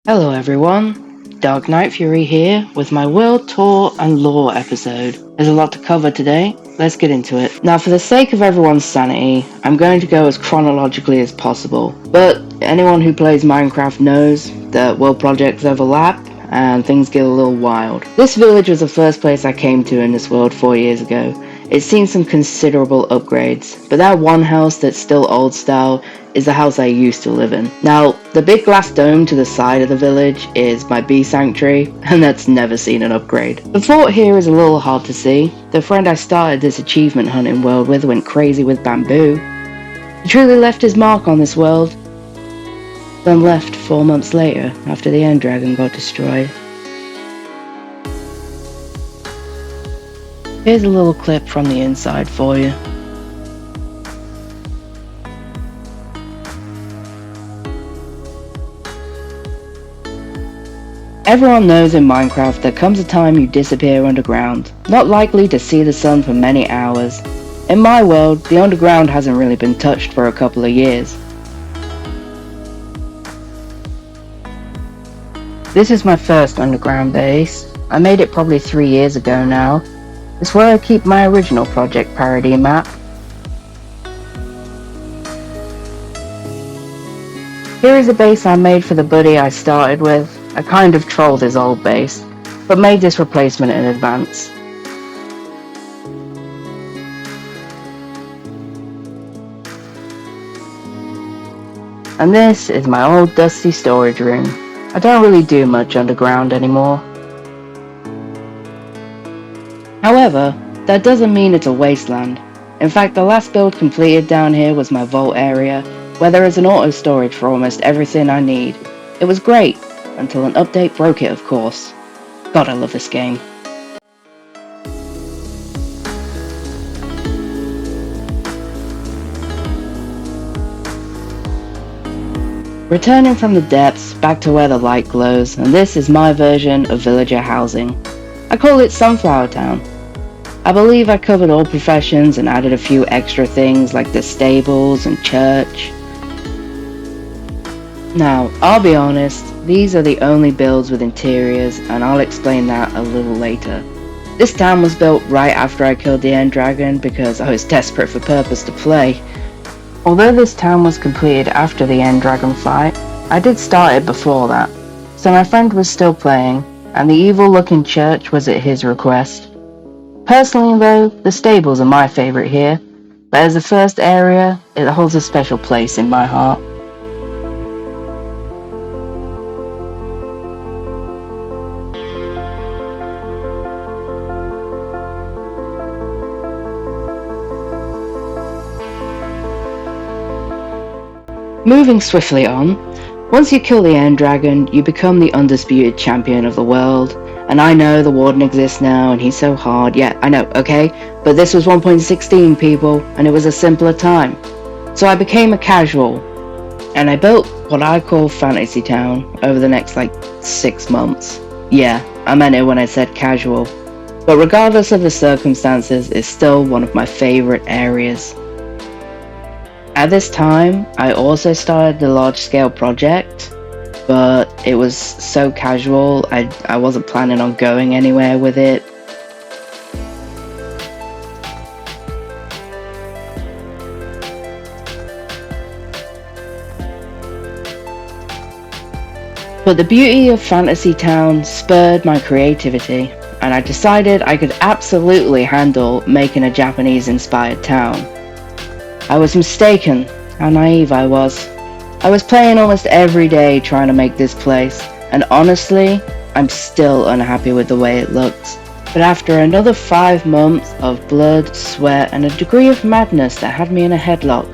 Hello everyone, Dark Knight Fury here with my world tour and lore episode. There's a lot to cover today, let's get into it. Now for the sake of everyone's sanity, I'm going to go as chronologically as possible, but anyone who plays Minecraft knows that world projects overlap and things get a little wild. This village was the first place I came to in this world 4 years ago. It's seen some considerable upgrades, but that one house that's still old style is the house I used to live in. Now, the big glass dome to the side of the village is my bee sanctuary, and that's never seen an upgrade. The fort here is a little hard to see. The friend I started this achievement hunting world with went crazy with bamboo. He truly left his mark on this world, then left 4 months later after the end dragon got destroyed. Here's a little clip from the inside for you. Everyone knows in Minecraft there comes a time you disappear underground, not likely to see the sun for many hours. In my world, the underground hasn't really been touched for a couple of years. This is my first underground base. I made it probably 3 years ago now. It's where I keep my original Project Paradis map. Here is a base I made for the buddy I started with. I kind of trolled his old base, but made this replacement in advance. And this is my old dusty storage room. I don't really do much underground anymore. However, that doesn't mean it's a wasteland. In fact, the last build completed down here was my vault area, where there is an auto storage for almost everything I need. It was great, until an update broke it, of course. God, I love this game. Returning from the depths back to where the light glows, and this is my version of villager housing. I call it Sunflower Town. I believe I covered all professions and added a few extra things like the stables and church. Now, I'll be honest, these are the only builds with interiors, and I'll explain that a little later. This town was built right after I killed the end dragon because I was desperate for purpose to play. Although this town was completed after the end dragon fight, I did start it before that, so my friend was still playing, and the evil looking church was at his request. Personally though, the stables are my favourite here, but as the first area, it holds a special place in my heart. Moving swiftly on, once you kill the end dragon, you become the undisputed champion of the world. And I know the warden exists now and he's so hard, yeah, I know, okay? But this was 1.16 people, and it was a simpler time. So I became a casual, and I built what I call Fantasy Town over the next 6 months. Yeah, I meant it when I said casual. But regardless of the circumstances, it's still one of my favourite areas. At this time, I also started the large-scale project, but it was so casual, I wasn't planning on going anywhere with it. But the beauty of Fantasy Town spurred my creativity, and I decided I could absolutely handle making a Japanese-inspired town. I was mistaken, how naive I was. I was playing almost every day trying to make this place, and honestly, I'm still unhappy with the way it looks. But after another 5 months of blood, sweat, and a degree of madness that had me in a headlock,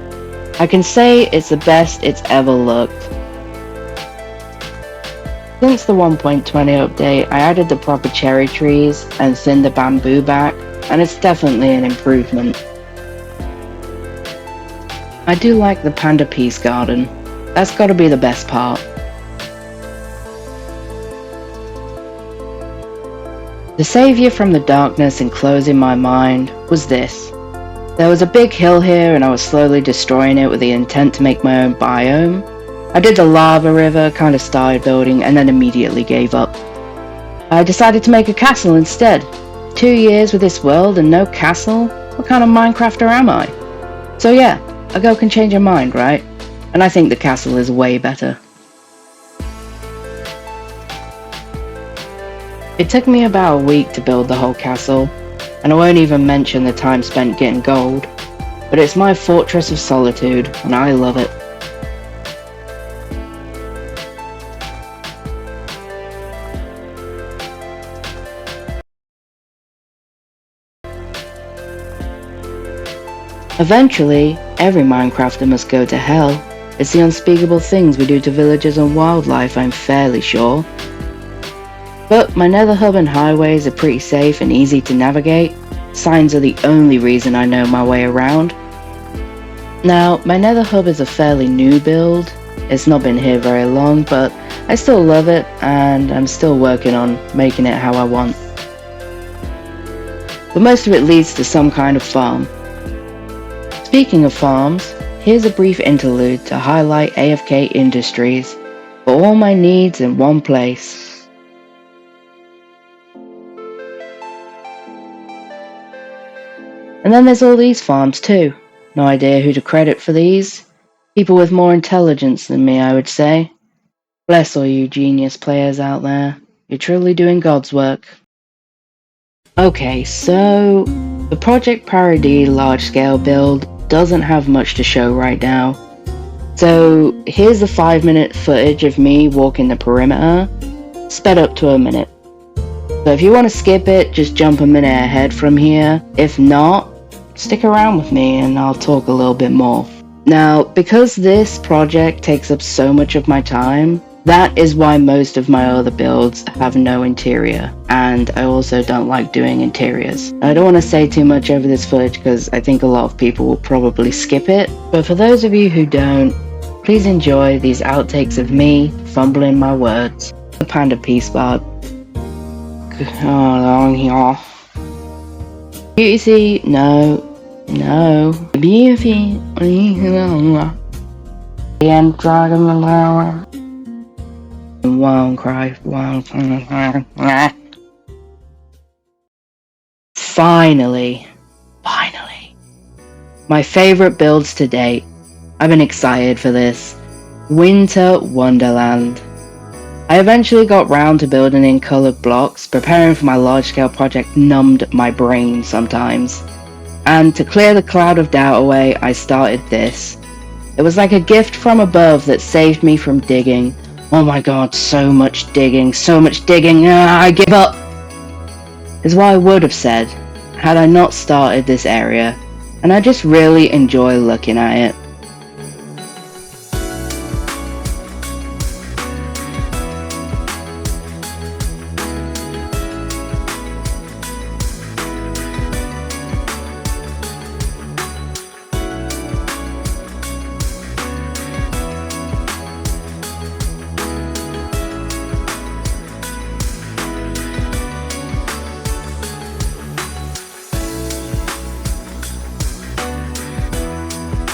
I can say it's the best it's ever looked. Since the 1.20 update, I added the proper cherry trees and thinned the bamboo back, and it's definitely an improvement. I do like the Panda Peace Garden. That's gotta be the best part. The saviour from the darkness enclosing my mind was this. There was a big hill here and I was slowly destroying it with the intent to make my own biome. I did the lava river, kind of started building, and then immediately gave up. I decided to make a castle instead. 2 years with this world and no castle? What kind of Minecrafter am I? So yeah, a girl can change her mind, right? And I think the castle is way better. It took me about a week to build the whole castle, and I won't even mention the time spent getting gold, but it's my fortress of solitude, and I love it. Eventually, every Minecrafter must go to hell. It's the unspeakable things we do to villagers and wildlife, I'm fairly sure. But my nether hub and highways are pretty safe and easy to navigate. Signs are the only reason I know my way around. Now, my nether hub is a fairly new build. It's not been here very long, but I still love it and I'm still working on making it how I want. But most of it leads to some kind of farm. Speaking of farms, here's a brief interlude to highlight AFK Industries for all my needs in one place. And then there's all these farms too. No idea who to credit for these. People with more intelligence than me, I would say. Bless all you genius players out there. You're truly doing God's work. Okay, so the Project Paradis large-scale build doesn't have much to show right now. So here's the 5-minute footage of me walking the perimeter, sped up to a minute. So if you want to skip it, just jump a minute ahead from here. If not, stick around with me and I'll talk a little bit more. Now, because this project takes up so much of my time, that is why most of my other builds have no interior, and I also don't like doing interiors. I don't want to say too much over this footage because I think a lot of people will probably skip it, but for those of you who don't, please enjoy these outtakes of me fumbling my words. The panda peace spot. Oh, here. Beauty, no. Beauty. The end dragon flower. Won't cry. Finally. My favorite builds to date. I've been excited for this. Winter Wonderland. I eventually got round to building in coloured blocks. Preparing for my large-scale project numbed my brain sometimes. And to clear the cloud of doubt away, I started this. It was like a gift from above that saved me from digging. Oh my god, so much digging. I give up! Is what I would have said, had I not started this area, and I just really enjoy looking at it.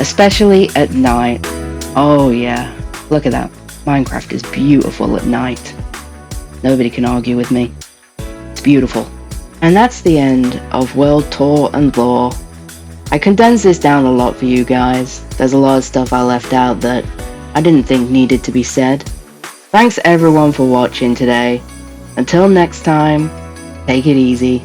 Especially at night. Oh yeah, look at that. Minecraft is beautiful at night. Nobody can argue with me. It's beautiful. And that's the end of World Tour and Lore. I condensed this down a lot for you guys. There's a lot of stuff I left out that I didn't think needed to be said. Thanks everyone for watching today. Until next time, take it easy.